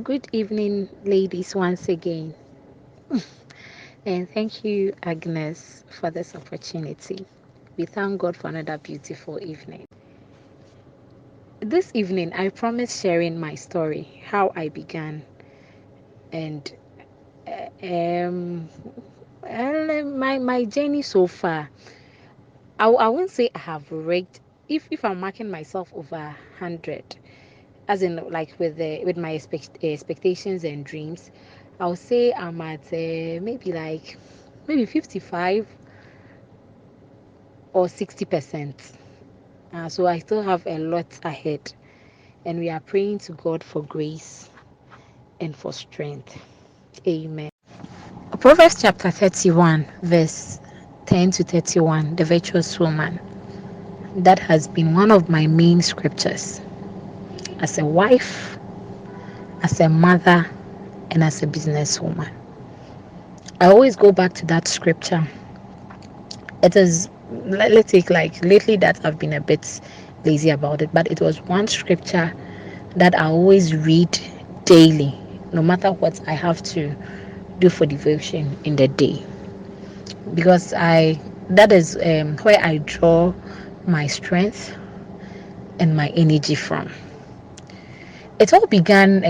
Good evening, ladies, once again. And thank you, Agnes, for this opportunity. We thank God for another beautiful evening. This evening, I promise sharing my story, how I began, and um, my journey so far. I won't say I have raked. If I'm marking myself over 100, as in like with my expectations and dreams, I'll say I'm at maybe 55 or 60%. So I still have a lot ahead, and we are praying to God for grace and for strength. Amen. Proverbs chapter 31, verse 10 to 31, the virtuous woman. That has been one of my main scriptures as a wife, as a mother, and as a businesswoman. I always go back to that scripture. It is, let's take like lately that I've been a bit lazy about it, but it was one scripture that I always read daily, no matter what I have to do for devotion in the day, because I that is where I draw my strength and my energy from. It all began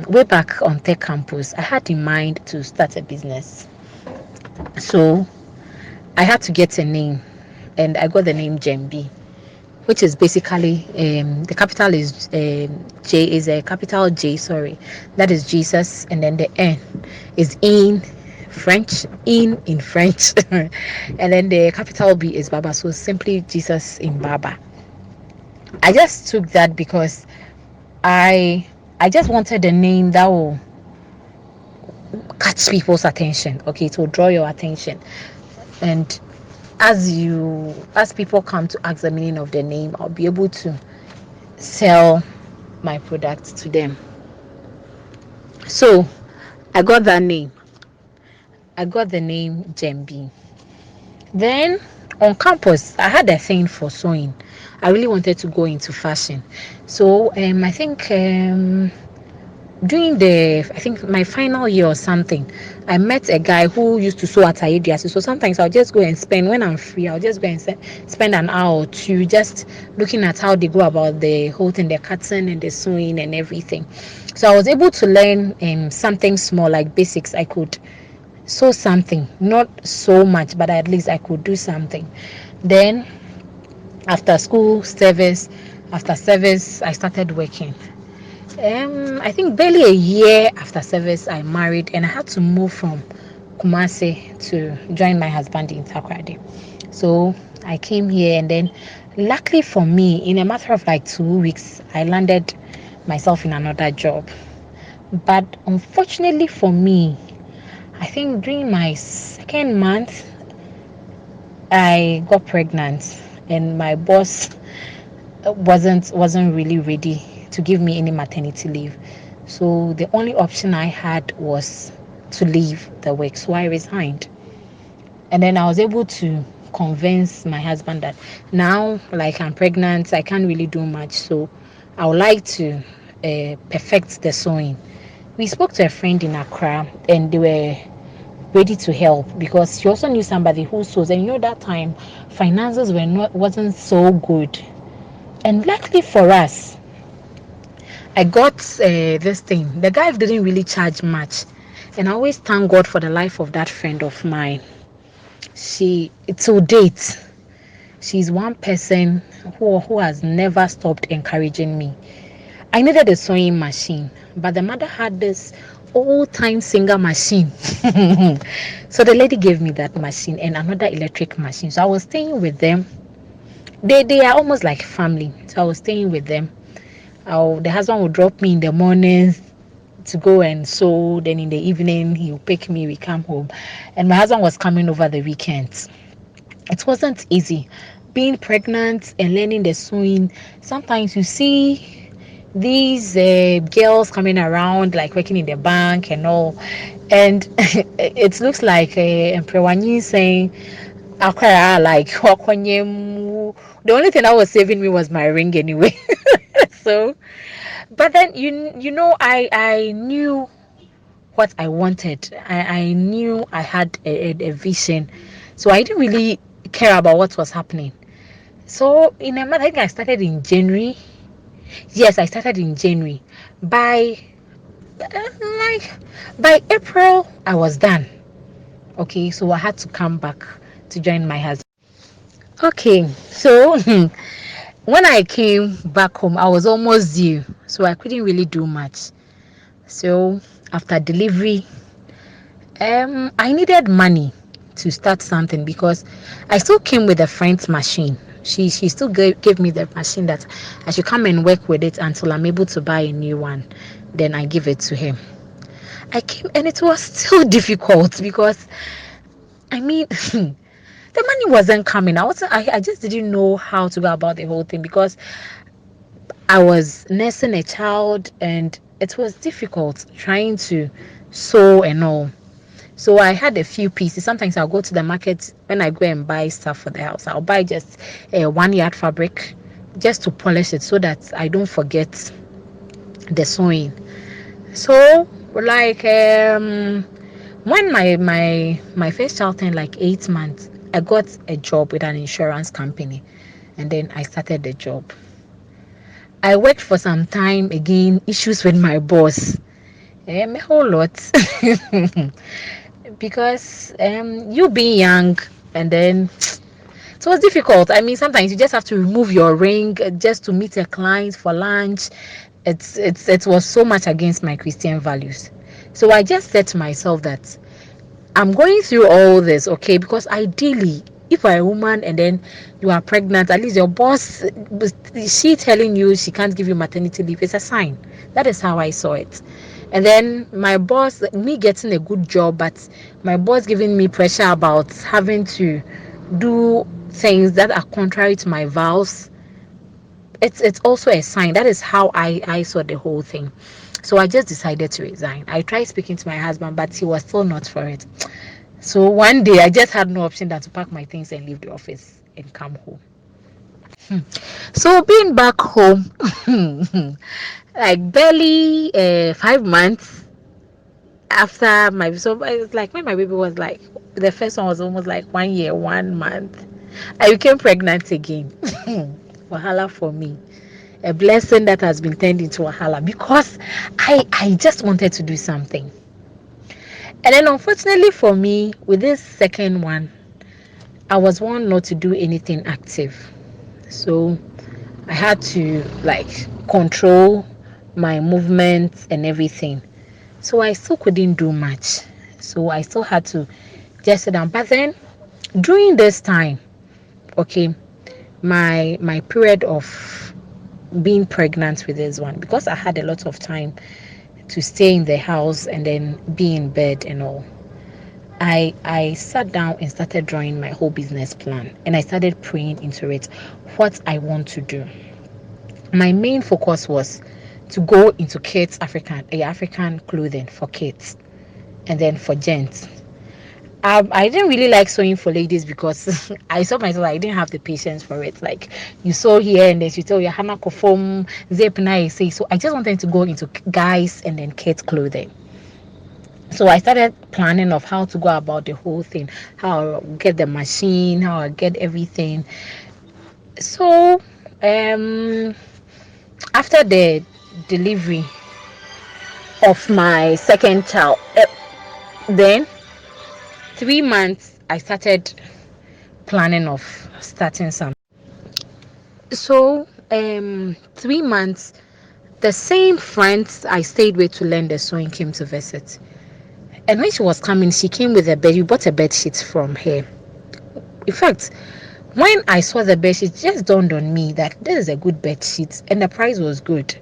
way back on Tech Campus. I had in mind to start a business, so I had to get a name, and I got the name Gembi, which is basically the capital is J is a capital J, sorry, that is Jesus, and then the N is in French, and then the capital B is Baba, so simply Jesus in Baba. I just took that because I I just wanted a name that will catch people's attention. Okay, to draw your attention, and as people come to ask the meaning of the name, I'll be able to sell my products to them. So I got that name. I got the name Gembi. Then on campus, I had a thing for sewing. I really wanted to go into fashion. So I think during I think my final year or something, I met a guy who used to sew at Ayediasi. So sometimes I'll just go and spend, when I'm free, I'll just go and spend an hour or two just looking at how they go about the whole thing, the cutting and the sewing and everything. So I was able to learn something small, like basics. I could sew something, not so much, but at least I could do something. Then after school service, after service, I started working. I think barely a year after service, I married, and I had to move from Kumasi to join my husband in Takoradi. So I came here, and then luckily for me, in a matter of like 2 weeks, I landed myself in another job. But unfortunately for me, I think during my second month, I got pregnant, and my boss wasn't really ready to give me any maternity leave. So the only option I had was to leave the work. So I resigned. And then I was able to convince my husband that now, like, I'm pregnant, I can't really do much. So I would like to perfect the sewing. We spoke to a friend in Accra, and they were ready to help because she also knew somebody who sews. And that time finances wasn't so good. And luckily for us, I got this thing. The guy didn't really charge much, and I always thank God for the life of that friend of mine. She, to date, she's one person who has never stopped encouraging me. I needed a sewing machine, but the mother had this old time singer machine. So the lady gave me that machine and another electric machine. So I was staying with them. They are almost like family. So I was staying with them. The husband would drop me in the mornings to go and sew. Then in the evening, he would pick me. We come home, and my husband was coming over the weekends. It wasn't easy being pregnant and learning the sewing. Sometimes you see these girls coming around, like working in the bank and all, and it looks like Emperor saying, "Akwara, like the only thing that was saving me was my ring anyway." So But then I knew what I wanted. I knew I had a vision, so I didn't really care about what was happening. So in a month, I think I started in January. Yes, I started in January. By like by April, I was done. Okay, so I had to come back to join my husband. Okay, so when I came back home, I was almost due, so I couldn't really do much. So after delivery, I needed money to start something because I still came with a friend's machine. She still gave me the machine that I should come and work with it until I'm able to buy a new one. Then I give it to him. I came and it was still difficult because I mean the money wasn't coming. I just didn't know how to go about the whole thing because I was nursing a child and it was difficult trying to sew and all. So I had a few pieces. Sometimes I'll go to the market when I go and buy stuff for the house. I'll buy just a 1 yard fabric just to polish it so that I don't forget the sewing. So like when my first child turned like 8 months, I got a job with an insurance company, and then I started the job. I worked for some time again, issues with my boss. A whole lot. Because you being young and then it was difficult. I mean, sometimes you just have to remove your ring just to meet a client for lunch. It was so much against my Christian values. So I just said to myself that I'm going through all this, okay, because ideally, if you're a woman and then you are pregnant, at least your boss, she telling you she can't give you maternity leave, it's a sign. That is how I saw it. And then my boss, me getting a good job, but my boss giving me pressure about having to do things that are contrary to my vows. It's also a sign. That is how I saw the whole thing. So I just decided to resign. I tried speaking to my husband, but he was still not for it. So one day I just had no option than to pack my things and leave the office and come home. So being back home, like barely 5 months after so it's like when my baby was like the first one was almost like 1 year, 1 month. I became pregnant again. Wahala for me. A blessing that has been turned into wahala because I just wanted to do something. And then unfortunately for me, with this second one, I was one not to do anything active. So I had to like control my movements and everything. So I still couldn't do much. So I still had to just sit down. But then during this time, okay, my period of being pregnant with this one, because I had a lot of time to stay in the house and then be in bed and all. I sat down and started drawing my whole business plan and I started praying into it what I want to do. My main focus was to go into kids African clothing for kids and then for gents. I didn't really like sewing for ladies because I saw myself I didn't have the patience for it. Like you sew here and then you tell your hana foam zip na say. So I just wanted to go into guys and then kids clothing. So I started planning of how to go about the whole thing, how I'll get the machine, how I get everything. So after the delivery of my second child, then 3 months I started planning of starting some. So 3 months, the same friends I stayed with to learn the sewing came to visit. And when she was coming, she came with a bed. We bought a bed sheet from her. In fact, when I saw the bed sheet, it just dawned on me that this is a good bed sheet and the price was good.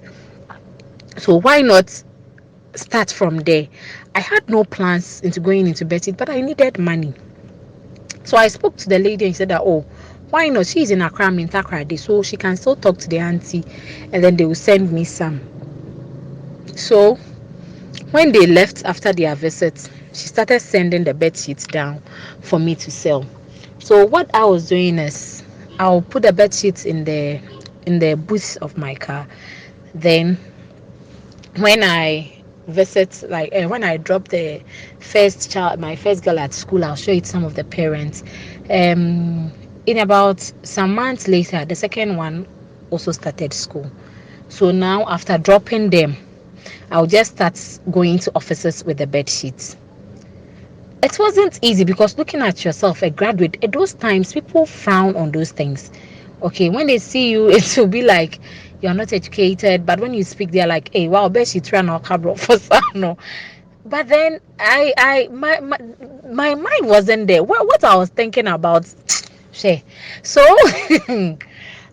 So why not start from there? I had no plans into going into bed sheet, but I needed money. So I spoke to the lady and said that, oh, why not? She's in Accra, Mintakrade, so she can still talk to the auntie and then they will send me some. So when they left after their visit, she started sending the bed sheets down for me to sell. So what I was doing is I'll put the bed sheets in the booth of my car. Then when I visit, like when I drop the first child, my first girl at school, I'll show it some of the parents. In about some months later, the second one also started school. So now after dropping them, I'll just start going to offices with the bed sheets. It wasn't easy because looking at yourself, a graduate, at those times people frown on those things. Okay, when they see you, it will be like you're not educated, but when you speak, they're like, hey, wow, bet she try now cabro for no. But then my mind wasn't there. What I was thinking about, share. So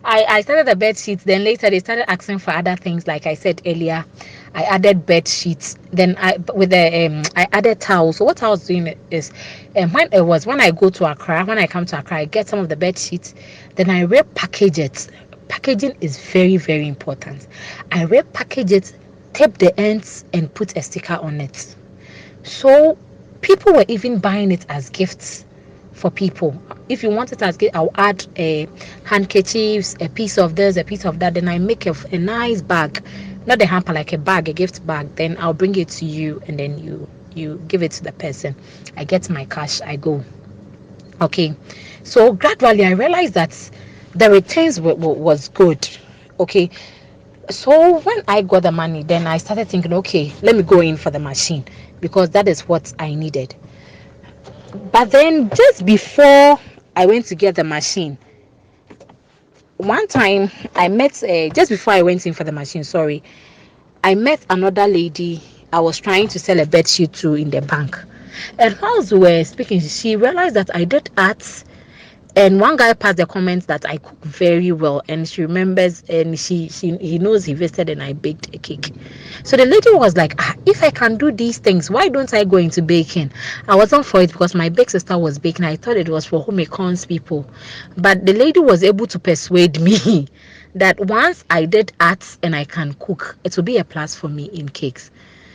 I started the bed sheets. Then later they started asking for other things. Like I said earlier, I added bed sheets. Then I added towels. So what I was doing is, when I go to Accra, when I come to Accra, I get some of the bed sheets. Then I repackage it. Packaging is very, very important. I repackage it, tape the ends, and put a sticker on it. So people were even buying it as gifts for people. If you want it as gift, I'll add a handkerchiefs, a piece of this, a piece of that. Then I make a nice bag, not a hamper, like a bag, a gift bag. Then I'll bring it to you, and then you give it to the person. I get my cash, I go. Okay, so gradually I realized that the returns was good. Okay, so when I got the money, then I started thinking, okay, let me go in for the machine because that is what I needed. But then just before I went to get the machine, one time I met, just before I went in for the machine, sorry, I met another lady I was trying to sell a bed sheet to in the bank. And whilst we were speaking, she realized that I did arts. And one guy passed the comments that I cook very well, and she remembers, and he knows he visited and I baked a cake. So the lady was like, if I can do these things, why don't I go into baking? I wasn't for it because my big sister was baking. I thought it was for home econs people, but the lady was able to persuade me that once I did arts and I can cook, it will be a plus for me in cakes.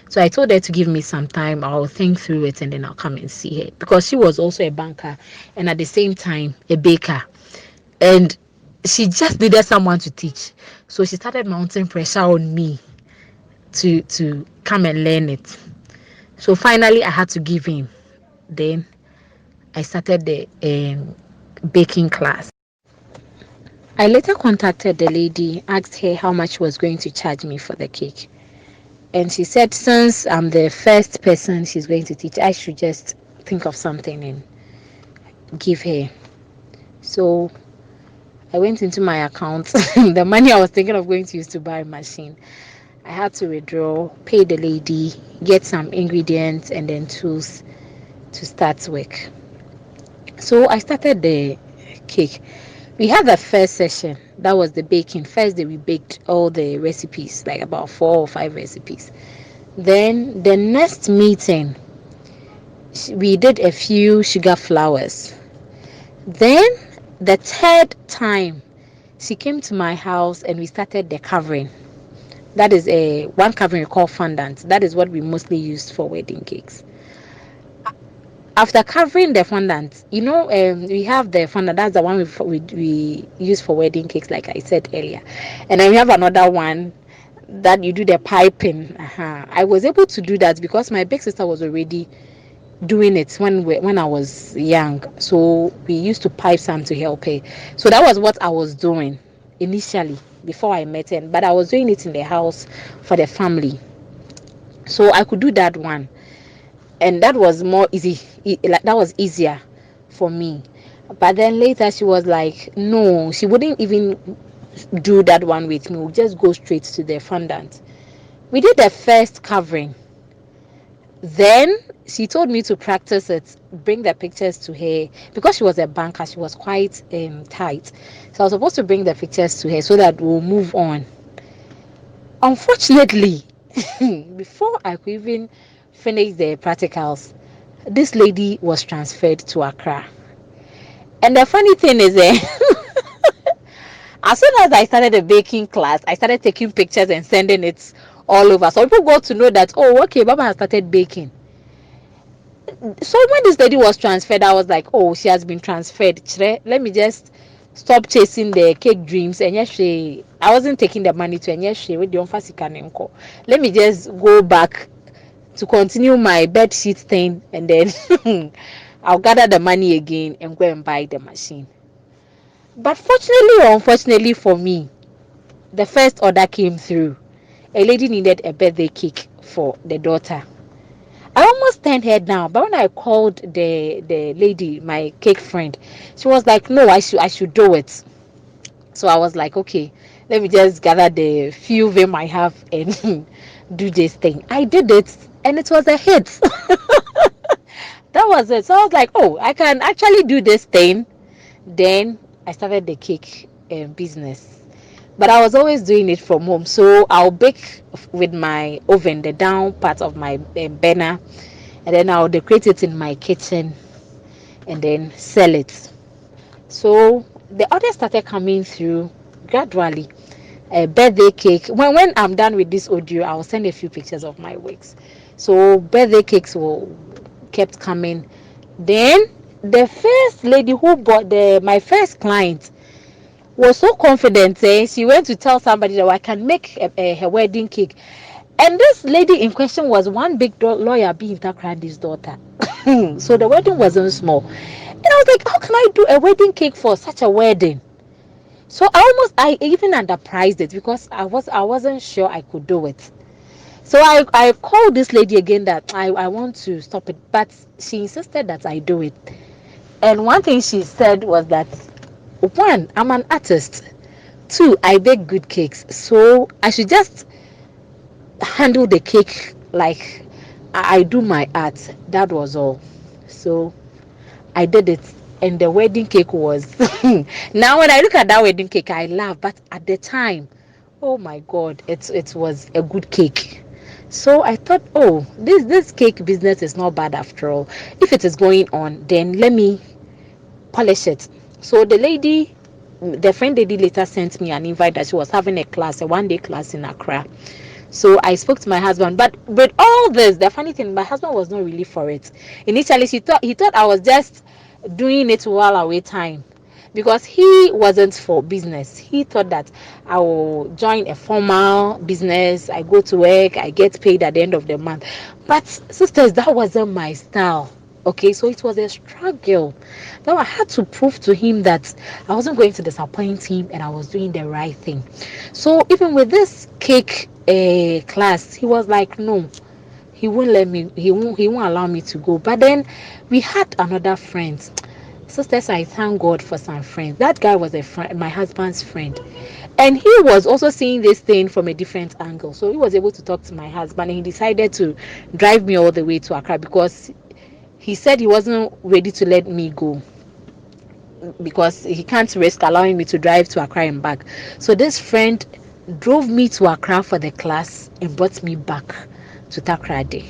So I told her to give me some time. I'll think through it and then I'll come and see her because she was also a banker and at the same time a baker. And she just needed someone to teach. So she started mounting pressure on me to come and learn it. So finally I had to give in. Then I started the baking class. I later contacted the lady, asked her how much she was going to charge me for the cake. And she said, since I'm the first person she's going to teach, I should just think of something and give her. So I went into my account. The money I was thinking of going to use to buy a machine, I had to withdraw, pay the lady, get some ingredients and then tools to start work. So I started the cake. We had the first session, that was the baking. First day we baked all the recipes, like about 4 or 5 recipes. Then the next meeting, we did a few sugar flowers. Then the third time, she came to my house and we started the covering. That is a one covering we call fondant. That is what we mostly use for wedding cakes. After covering the fondant, we have the fondant. That's the one we use for wedding cakes, like I said earlier. And then we have another one that you do the piping. I was able to do that because my big sister was already doing it when I was young. So we used to pipe some to help her. So that was what I was doing initially before I met her. But I was doing it in the house for the family. So I could do that one. And that was more easy. Like that was easier for me. But then later she was like, no, she wouldn't even do that one with me. We'll just go straight to the fondant. We did the first covering. Then she told me to practice it, bring the pictures to her because she was a banker. She was quite tight, so I was supposed to bring the pictures to her so that we'll move on. Unfortunately, before I could even finish the practicals, this lady was transferred to Accra. And the funny thing is, as soon as I started the baking class, I started taking pictures and sending it all over. So people got to know that, oh, okay, Baba has started baking. So when this lady was transferred, I was like, oh, she has been transferred. Let me just stop chasing the cake dreams. And yes, I wasn't taking the money to, and yes, with the unfasika. Let me just go back to continue my bed sheet thing, and then I'll gather the money again and go and buy the machine. But fortunately or unfortunately for me, the first order came through. A lady needed a birthday cake for the daughter. I almost turned her down, but when I called the lady, my cake friend, she was like, "No, I should do it." So I was like, "Okay, let me just gather the few vim I have and do this thing." I did it, and it was a hit. That was it. So I was like, "Oh, I can actually do this thing." Then I started the cake business, but I was always doing it from home. So I'll bake with my oven, the down part of my burner, and then I'll decorate it in my kitchen and then sell it. So the orders started coming through gradually. A birthday cake. When I'm done with this audio, I'll send a few pictures of my wigs. So birthday cakes will kept coming. Then the first lady who bought the my first client was so confident. She went to tell somebody that I can make her wedding cake. And this lady in question was one big lawyer being Takradi's daughter. So the wedding wasn't small. And I was like, how can I do a wedding cake for such a wedding? So I even underpriced it because I wasn't sure I could do it. So I called this lady again that I want to stop it, but she insisted that I do it. And one thing she said was that, one, I'm an artist. Two, I bake good cakes. So I should just handle the cake like I do my art. That was all. So I did it, and the wedding cake was. Now when I look at that wedding cake, I laugh. But at the time, oh my God, it was a good cake. So I thought, oh, this cake business is not bad after all. If it is going on, then let me polish it. So the friend lady later sent me an invite that she was having a class, a 1 day class in Accra. So I spoke to my husband. But with all this, the funny thing, my husband was not really for it. Initially, he thought I was just doing it while I wait time, because he wasn't for business. He thought that I will join a formal business. I go to work, I get paid at the end of the month. But sisters, that wasn't my style. Okay, so it was a struggle. Now I had to prove to him that I wasn't going to disappoint him and I was doing the right thing. So even with this cake class, he was like, no, he won't let me. He won't allow me to go. But then we had another friend. Sisters, I thank God for some friends. That guy was a friend, my husband's friend, and he was also seeing this thing from a different angle. So he was able to talk to my husband, and he decided to drive me all the way to Accra because he said he wasn't ready to let me go because he can't risk allowing me to drive to Accra and back. So this friend drove me to Accra for the class and brought me back to Takrady.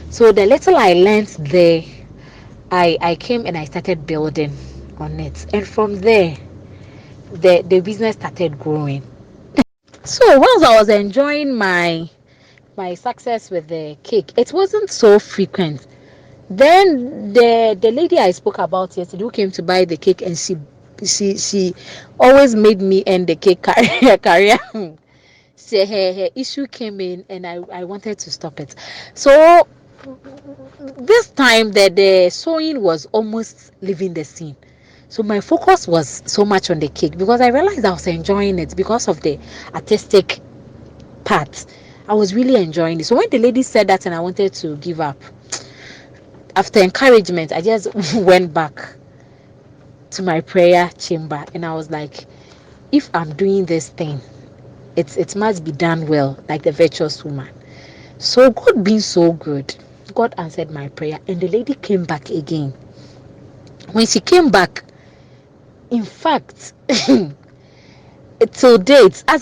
So the little I learned there, I came and I started building on it. And from there, the business started growing. So once I was enjoying my success with the cake, it wasn't so frequent. Then the lady I spoke about yesterday who came to buy the cake, and she always made me end the cake career. So her issue came in, and I wanted to stop it. So this time the sewing was almost leaving the scene. So my focus was so much on the cake because I realized I was enjoying it because of the artistic part. I was really enjoying it. So when the lady said that and I wanted to give up, after encouragement, I just went back to my prayer chamber and I was like, if I'm doing this thing, it must be done well, like the virtuous woman. So God being so good, God answered my prayer and the lady came back again. When she came back, in fact, till date, as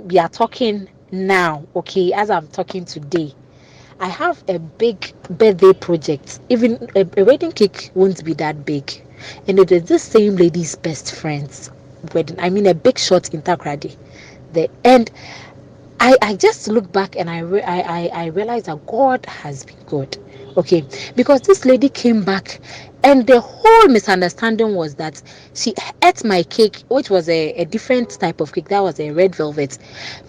we are talking now, okay, as I'm talking today, I have a big birthday project. Even a wedding cake won't be that big. And it is this same lady's best friend's wedding. I mean, a big shot in Takrady. And I just look back and I realize that God has been good. Okay, because this lady came back, and the whole misunderstanding was that she ate my cake, which was a different type of cake. That was a red velvet,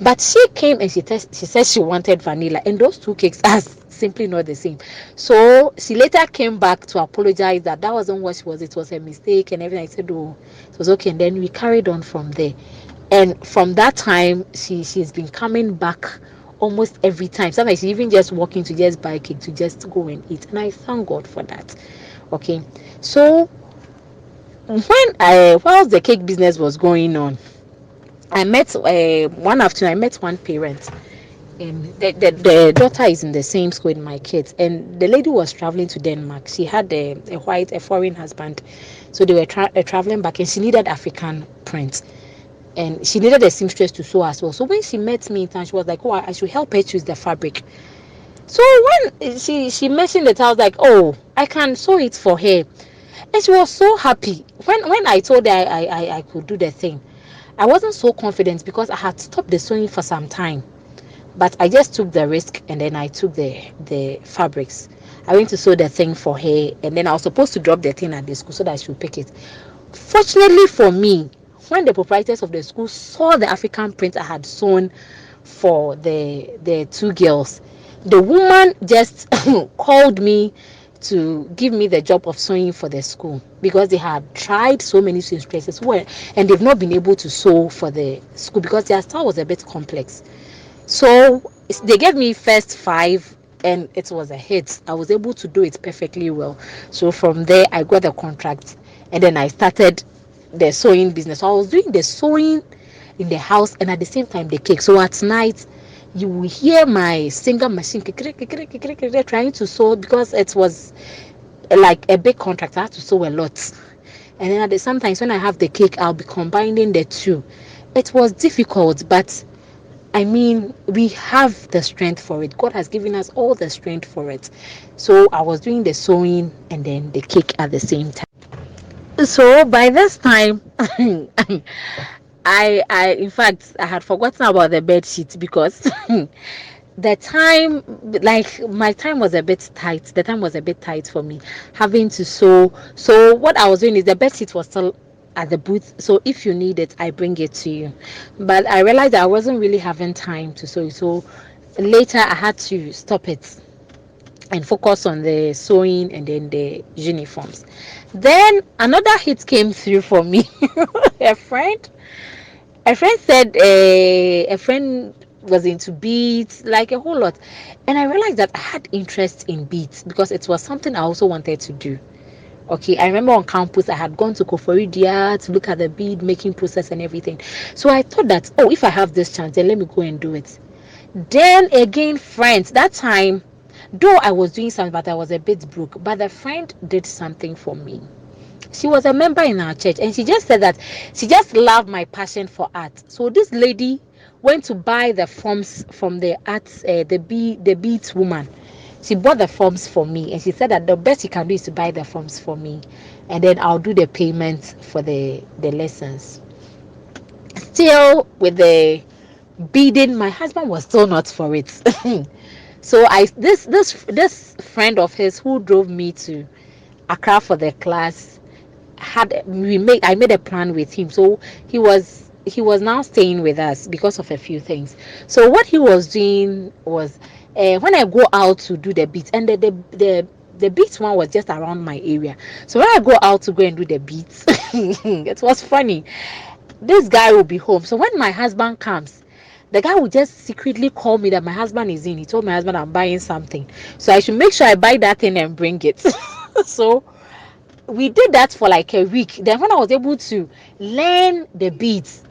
but she came and she said she wanted vanilla, and those two cakes are simply not the same. So she later came back to apologize that that wasn't what she was. It was a mistake and everything. I said, oh, it was okay, and then we carried on from there. And from that time, she's been coming back almost every time. Sometimes she even just walking to just buy cake to just go and eat, and I thank God for that. Okay, so when I whilst the cake business was going on, I met one afternoon. I met one parent, and the daughter is in the same school with my kids, and the lady was traveling to Denmark. She had a foreign husband, so they were traveling back, and she needed African print, and she needed a seamstress to sew as well. So when she met me in town, she was like, oh, I should help her choose the fabric. So when she mentioned it, I was like, oh, I can sew it for her. And she was so happy. When I told her I could do the thing, I wasn't so confident because I had stopped the sewing for some time. But I just took the risk, and then I took the fabrics. I went to sew the thing for her, and then I was supposed to drop the thing at the school so that she would pick it. Fortunately for me, when the proprietors of the school saw the African print I had sewn for the two girls, the woman just called me to give me the job of sewing for the school, because they had tried so many seamstresses and they've not been able to sew for the school because their style was a bit complex. So they gave me first five, and it was a hit. I was able to do it perfectly well. So from there, I got the contract, and then I started the sewing business. So I was doing the sewing in the house, and at the same time the cake. So at night, you will hear my singer machine trying to sew, because it was like a big contract. I had to sew a lot. And then sometimes when I have the cake, I'll be combining the two. It was difficult, but I mean, we have the strength for it. God has given us all the strength for it. So I was doing the sewing and then the cake at the same time. So by this time, in fact, I had forgotten about the bed sheet, because the time, like my time was a bit tight. The time was a bit tight for me, having to sew. So what I was doing is the bed sheet was still at the booth. So if you need it, I bring it to you. But I realized I wasn't really having time to sew. So later I had to stop it and focus on the sewing and then the uniforms. Then another hit came through for me. a friend a friend said a friend was into beads, like a whole lot, and I realized that I had interest in beads because it was something I also wanted to do. Okay, I remember on campus I had gone to Koforidia to look at the bead making process and everything. So I thought that, oh, if I have this chance, then let me go and do it. Then again, friends, that time, though I was doing something, but I was a bit broke, but the friend did something for me. She was a member in our church, and she just said that she just loved my passion for art. So this lady went to buy the forms from the arts, the beads woman. She bought the forms for me, and she said that the best she can do is to buy the forms for me, and then I'll do the payment for the lessons. Still with the beading, my husband was still not for it. So this friend of his who drove me to Accra for the class, I made a plan with him. So he was now staying with us because of a few things. So what he was doing was, when I go out to do the beats, and the beats one was just around my area. So when I go out to go and do the beats, it was funny. This guy will be home. So when my husband comes, the guy will just secretly call me that my husband is in. He told my husband I'm buying something, so I should make sure I buy that thing and bring it. So we did that for like a week. Then when I was able to learn the beats,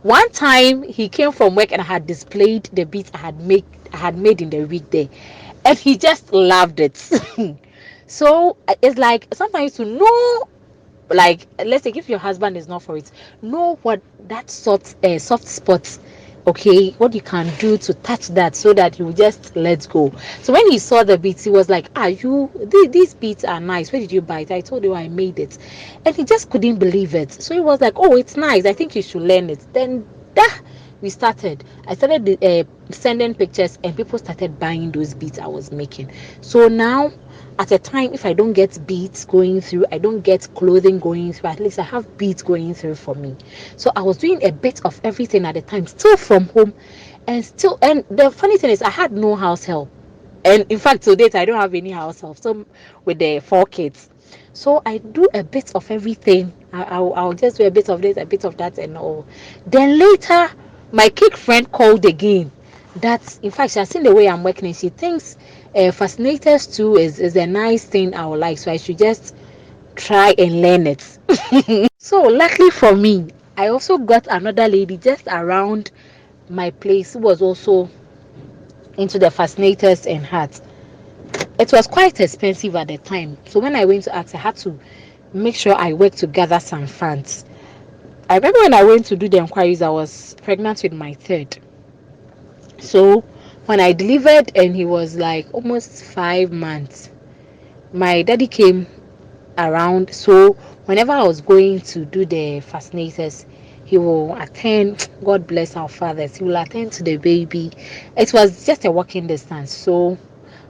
one time he came from work and I had displayed the beats I had made in the week there, and he just loved it. So it's like sometimes to know, like, let's say if your husband is not for it, know what that soft spots, okay, what you can do to touch that so that you just let go. So when he saw the beats, he was like, these beats are nice, where did you buy it? I told you I made it. And he just couldn't believe it. So he was like, oh, it's nice, I think you should learn it. Then I started sending pictures, and people started buying those beats I was making. So now at a time, if I don't get beads going through, I don't get clothing going through, at least I have beads going through for me. So I was doing a bit of everything at the time, still from home, and the funny thing is I had no house help. And in fact, to date, I don't have any house help. So with the 4 kids, so I do a bit of everything. I'll just do a bit of this, a bit of that, and all. Then later, my cake friend called again. That's, in fact, she has seen the way I'm working, and she thinks fascinators too is a nice thing I would like. So I should just try and learn it. So luckily for me, I also got another lady just around my place who was also into the fascinators and hats. It was quite expensive at the time. So when I went to ask, I had to make sure I worked to gather some funds. I remember when I went to do the inquiries, I was pregnant with my third. So when I delivered and he was like almost 5 months, my daddy came around. So whenever I was going to do the fascinators, he will attend. God bless our fathers. He will attend to the baby. It was just a walking distance. So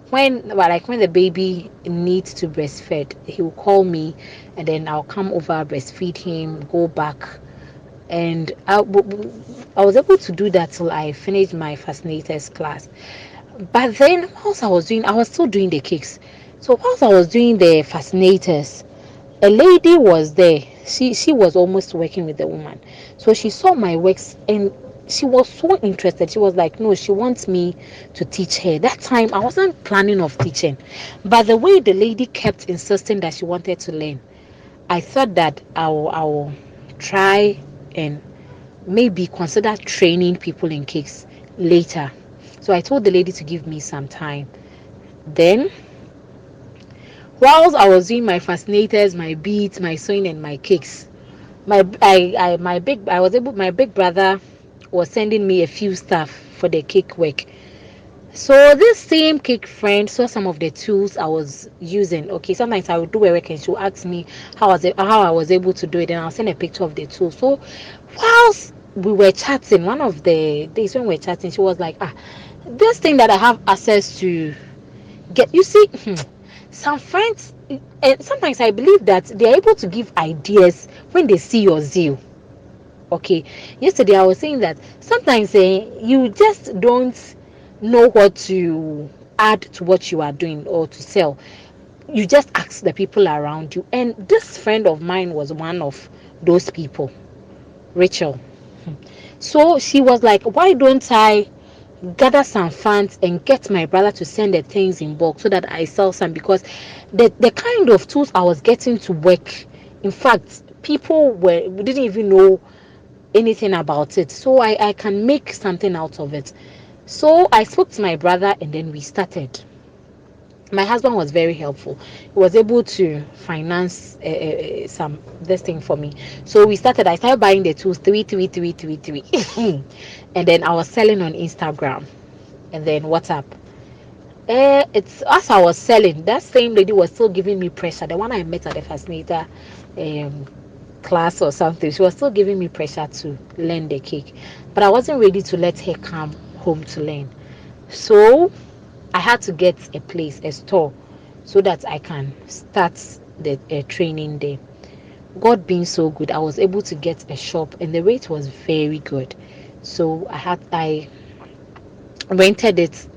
when the baby needs to breastfeed, he will call me, and then I'll come over, breastfeed him, go back, and I was able to do that till I finished my fascinators class. But then whilst I was still doing the cakes. So whilst I was doing the fascinators, a lady was there. She was almost working with the woman, so she saw my works and she was so interested. She was like, no, she wants me to teach her. That time I wasn't planning of teaching, but the way the lady kept insisting that she wanted to learn, I thought that I will try and maybe consider training people in cakes later. So I told the lady to give me some time. Then whilst I was doing my fascinators, my beads, my sewing, and my cakes, my big brother was sending me a few stuff for the cake work. So this same cake friend saw some of the tools I was using. Okay, sometimes I would do a work and she'll ask me how I was able to do it, and I'll send a picture of the tool. So whilst we were chatting, one of the days when we were chatting, she was like, this thing that I have access to get, you see, some friends, and sometimes I believe that they are able to give ideas when they see your zeal. Okay, yesterday I was saying that sometimes you just don't know what to add to what you are doing or to sell. You just ask the people around you, and this friend of mine was one of those people, Rachel. So she was like, why don't I gather some funds and get my brother to send the things in bulk so that I sell some, because the kind of tools I was getting to work, in fact, people didn't even know anything about it. So I can make something out of it. So I spoke to my brother and then we started. My husband was very helpful. He was able to finance some this thing for me. So I started buying the tools, three, and then I was selling on Instagram and then WhatsApp. It's as I was selling, that same lady was still giving me pressure. The one I met at the fascinator um, class or something, she was still giving me pressure to learn the cake, but I wasn't ready to let her come home to learn. So I had to get a place, a store, so that I can start the training there. God being so good, I was able to get a shop, and the rate was very good. So I rented it,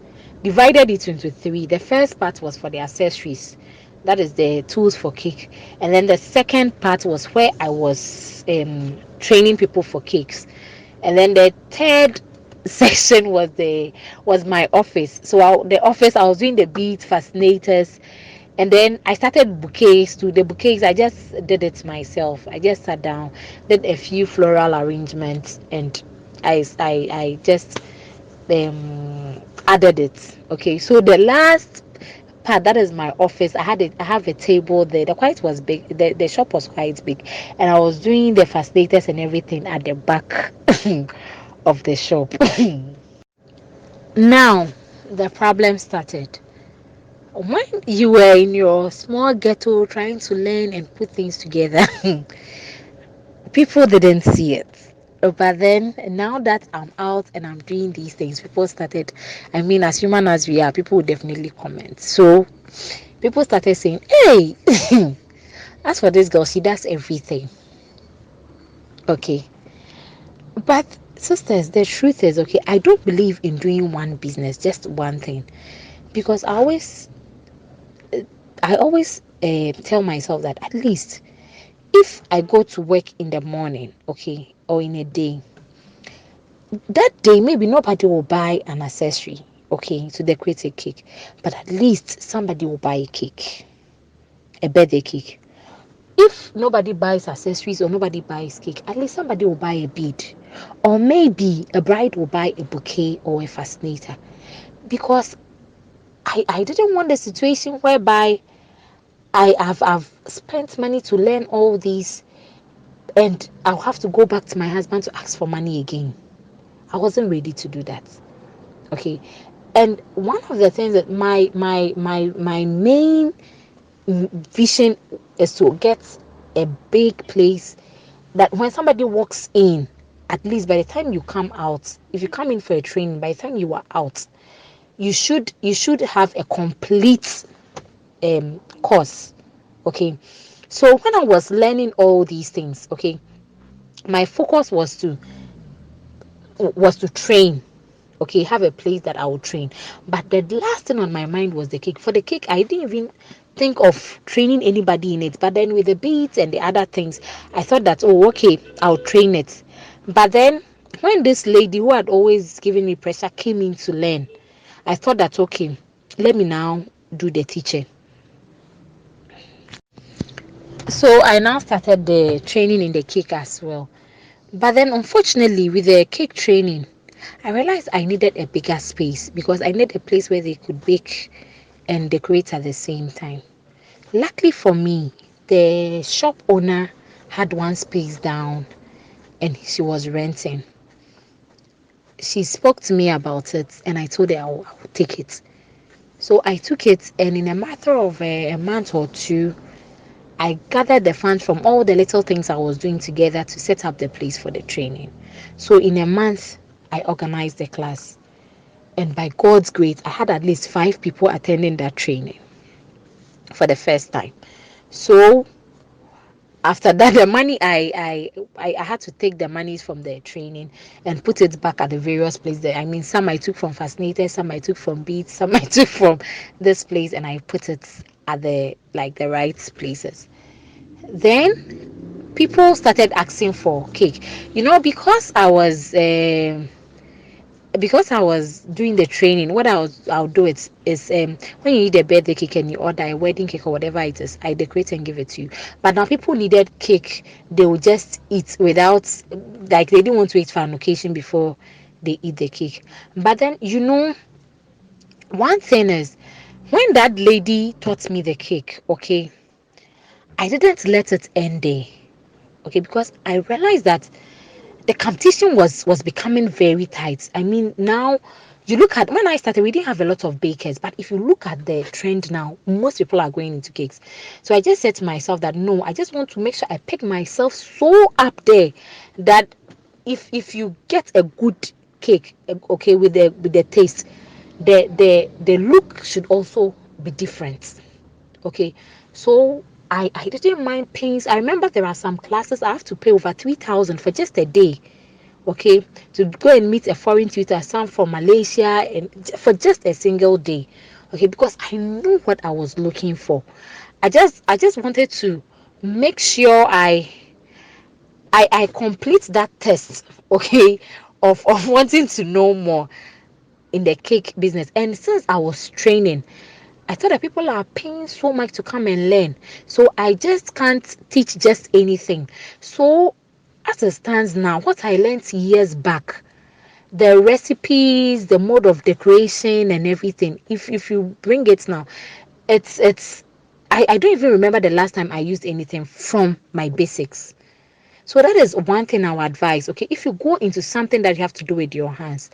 divided it into three. The first part was for the accessories, that is the tools for cake, and then the second part was where I was training people for cakes, and then the third section was my office. So the office, I was doing the beads, fascinators, and then I started bouquets too. The bouquets, I just did it myself. I just sat down, did a few floral arrangements, and I just added it. Okay, so the last part, that is my office. I have a table there. The quite was big. The shop was quite big, and I was doing the facilitators and everything at the back of the shop. Now the problem started when you were in your small ghetto trying to learn and put things together. People didn't see it. But then now that I'm out and I'm doing these things, people started. I mean, as human as we are, people will definitely comment. So People started saying, hey, as for this girl, she does everything. Okay. But sisters, the truth is, okay, I don't believe in doing one business, just one thing. Because I always tell myself that at least if I go to work in the morning, okay, or in a day, that day maybe nobody will buy an accessory, okay, to decorate a cake, but at least somebody will buy a cake, a birthday cake. If nobody buys accessories or nobody buys cake, at least somebody will buy a bead, or maybe a bride will buy a bouquet or a fascinator. Because I didn't want the situation whereby I've spent money to learn all these, and I'll have to go back to my husband to ask for money again. I wasn't ready to do that. Okay. And one of the things that my main vision is to get a big place that when somebody walks in, at least by the time you come out, if you come in for a training, by the time you are out, you should have a complete course. Okay. So when I was learning all these things, okay, my focus was to train, okay, have a place that I would train. But the last thing on my mind was the cake. For the cake, I didn't even think of training anybody in it. But then with the beads and the other things, I thought that, oh, okay, I'll train it. But then when this lady who had always given me pressure came in to learn, I thought that, okay, let me now do the teaching. So I now started the training in the cake as well. But then, unfortunately, with the cake training, I realized I needed a bigger space because I needed a place where they could bake and decorate at the same time. Luckily for me, the shop owner had one space down and she was renting. She spoke to me about it and I told her I would take it. So I took it, and in a matter of a month or two, I gathered the funds from all the little things I was doing together to set up the place for the training. So in a month, I organized the class. And by God's grace, I had at least 5 people attending that training for the first time. So after that, the money I had to take the monies from the training and put it back at the various places. I mean, some I took from Fascinator, some I took from Beats, some I took from this place, and I put it at the right places. Then people started asking for cake. Because I was doing the training, what I'll do it is when you need a birthday cake and you order a wedding cake or whatever it is, I decorate and give it to you. But now people needed cake, they will just eat without, like, they didn't want to wait for an occasion before they eat the cake. But then, one thing is, when that lady taught me the cake, okay, I didn't let it end there. Okay, because I realized that the competition was becoming very tight. I mean, now you look at, when I started, we didn't have a lot of bakers, but if you look at the trend now, most people are going into cakes. So I just said to myself that no, I just want to make sure I pick myself so up there that if you get a good cake, okay, with the taste, the look should also be different. Okay, so I didn't mind paying. I remember there are some classes I have to pay over 3,000 for just a day, okay, to go and meet a foreign tutor, some from Malaysia, and for just a single day, okay, because I knew what I was looking for. I just wanted to make sure I complete that test, okay, of wanting to know more in the cake business. And since I was training, I thought that people are paying so much to come and learn, so I just can't teach just anything. So as it stands now, what I learned years back, the recipes, the mode of decoration and everything, if you bring it now, it's I don't even remember the last time I used anything from my basics. So that is one thing I would advise. Okay, if you go into something that you have to do with your hands,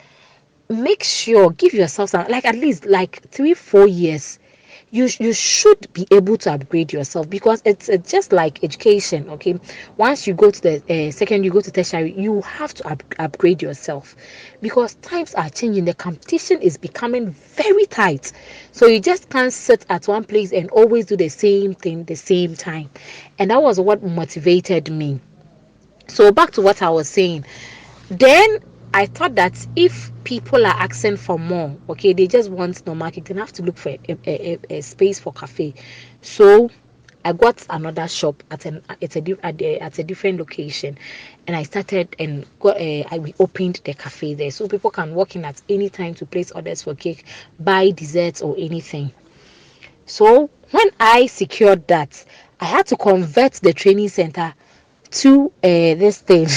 make sure, give yourself some, like, at least like 3 4 years. you should be able to upgrade yourself, because it's just like education. Okay, once you go to the second, you go to tertiary, you have to upgrade yourself, because times are changing, the competition is becoming very tight. So you just can't sit at one place and always do the same thing the same time. And that was what motivated me. So back to what I was saying. Then I thought that if people are asking for more, okay, they just want no market, then I have to look for a space for cafe. So I got another shop at a different location, and I started and we opened the cafe there, so people can walk in at any time to place orders for cake, buy desserts or anything. So when I secured that, I had to convert the training center to this thing,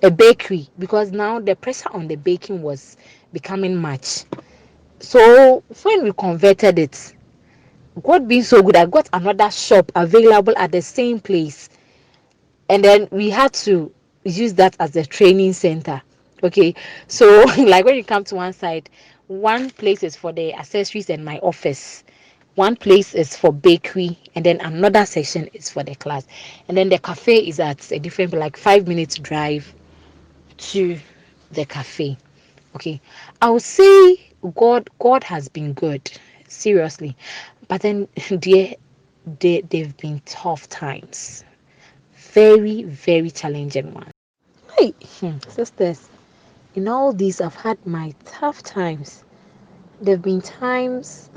a bakery, because now the pressure on the baking was becoming much. So when we converted it, God being so good, I got another shop available at the same place, and then we had to use that as a training center. Okay, so like when you come to one side, one place is for the accessories and my office, one place is for bakery, and then another section is for the class, and then the cafe is at a different, like 5 minutes drive to the cafe. Okay, I would say God has been good, seriously, but then they've been tough times, very very challenging ones. Hey, sisters, in all these I've had my tough times. There've been times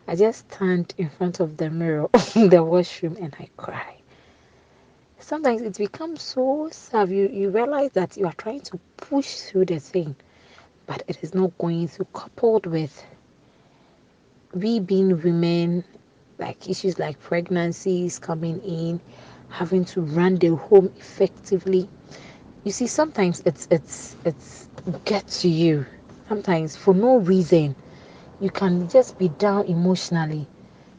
I just stand in front of the mirror in the washroom and I cry. Sometimes it becomes so sad. You realize that you are trying to push through the thing, but it is not going through. Coupled with we being women, like issues like pregnancies coming in, having to run the home effectively. You see, sometimes it's get to you. Sometimes for no reason, you can just be down emotionally.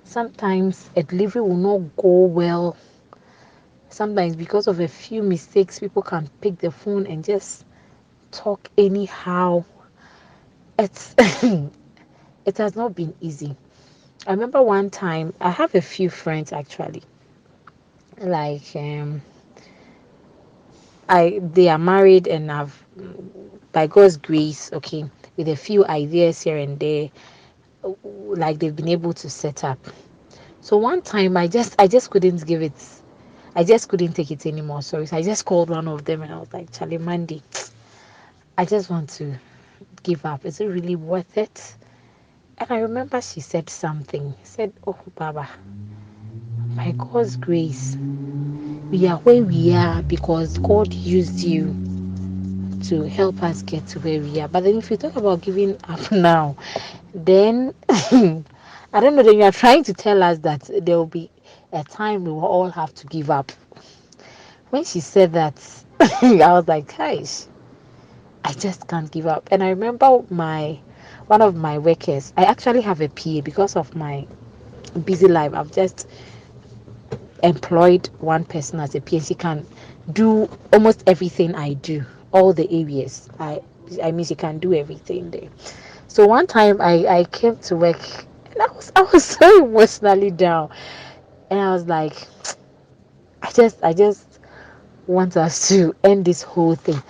Sometimes a delivery will not go well. Sometimes because of a few mistakes, people can pick the phone and just talk anyhow. It's it has not been easy. I remember one time I have a few friends actually. Like I they are married and have, by God's grace, okay, with a few ideas here and there, like they've been able to set up. So one time I just couldn't give it. I just couldn't take it anymore. Sorry. So I just called one of them and I was like, Charlie Mandy, I just want to give up. Is it really worth it? And I remember she said something. She said, oh, Baba, by God's grace, we are where we are because God used you to help us get to where we are. But then if you talk about giving up now, then I don't know, then you are trying to tell us that there will be a time we will all have to give up. When she said that, I was like, guys, I just can't give up. And I remember my one of my workers, I actually have a PA because of my busy life. I've just employed one person as a PA. She can do almost everything I do, all the areas. I mean she can do everything there. So one time I came to work and I was so emotionally down. And I was like, I just want us to end this whole thing.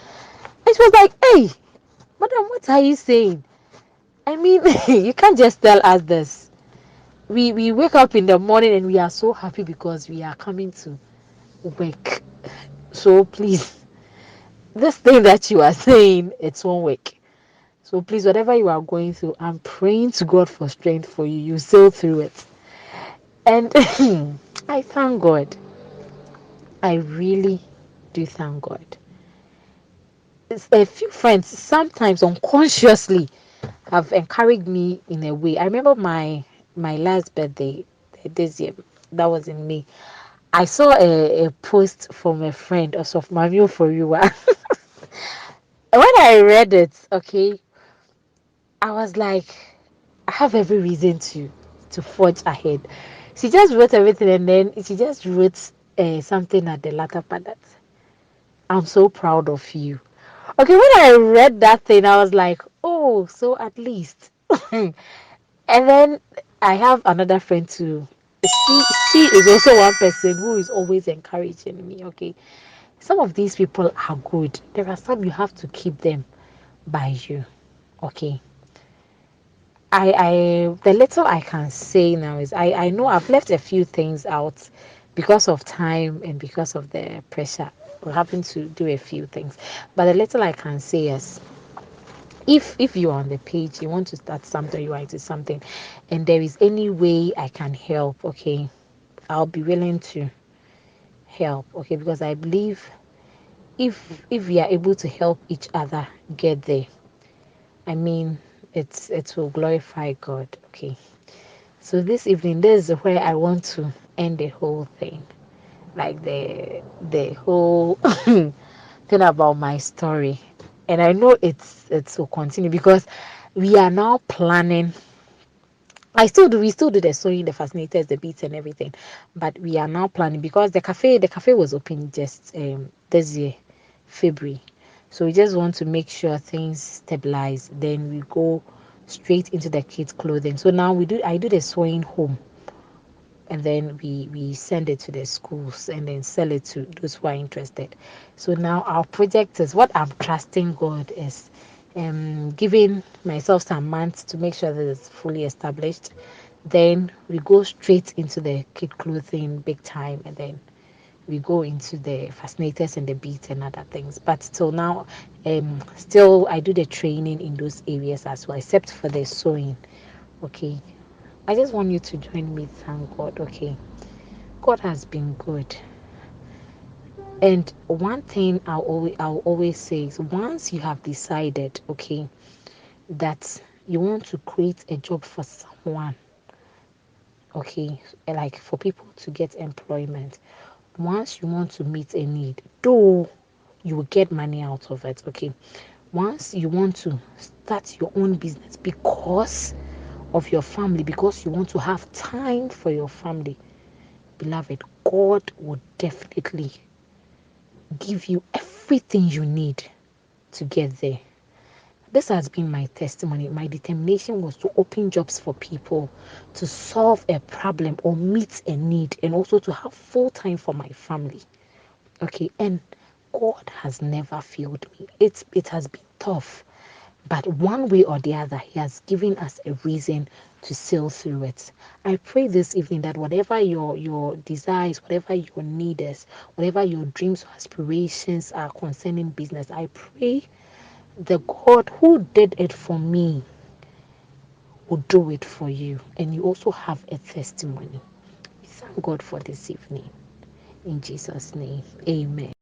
And she was like, hey, madam, what are you saying? I mean, you can't just tell us this. We wake up in the morning and we are so happy because we are coming to work. So please, this thing that you are saying, it's won't work. So please, whatever you are going through, I'm praying to God for strength for you. You sail through it. And I thank God. I really do thank God. It's a few friends sometimes unconsciously have encouraged me in a way. I remember my last birthday this year, that was in May. I saw a post from a friend of Mamio for you. When I read it, okay, I was like, I have every reason to forge ahead. She just wrote everything and then she just wrote something at the latter part that I'm so proud of you. Okay, when I read that thing, I was like, oh, so at least. And then I have another friend too. She is also one person who is always encouraging me. Okay, some of these people are good. There are some you have to keep them by you. Okay, the little I can say now is I know I've left a few things out because of time and because of the pressure. We're having to do a few things, but the little I can say is if you're on the page, you want to start something, you want to something, and there is any way I can help, okay, I'll be willing to help, okay, because I believe if we are able to help each other get there, I mean, it will glorify God, okay. So this evening, this is where I want to end the whole thing, like the whole thing about my story, and I know it will continue because we are now planning. We still do the sewing, the fascinators, the beats and everything, but we are now planning because the cafe was open just this year, February. So we just want to make sure things stabilize. Then we go straight into the kids' clothing. So now I do the sewing home, and then we send it to the schools and then sell it to those who are interested. So now our project is what I'm trusting God is giving myself some months to make sure that it's fully established. Then we go straight into the kid clothing big time, and then we go into the fascinators and the beats and other things. But till now, still I do the training in those areas as well, except for the sewing. Okay, I just want you to join me. Thank God. Okay, God has been good. And one thing I'll always say is once you have decided, okay, that you want to create a job for someone, okay, like for people to get employment, once you want to meet a need, though you will get money out of it, okay. Once you want to start your own business because of your family, because you want to have time for your family, beloved, God will definitely give you everything you need to get there. This has been my testimony. My determination was to open jobs for people, to solve a problem or meet a need, and also to have full time for my family. Okay, and God has never failed me. It has been tough, but one way or the other, He has given us a reason to sail through it. I pray this evening that whatever your desires, whatever your need is, whatever your dreams or aspirations are concerning business, I pray the God who did it for me will do it for you, and you also have a testimony. We thank God for this evening. In Jesus' name, amen.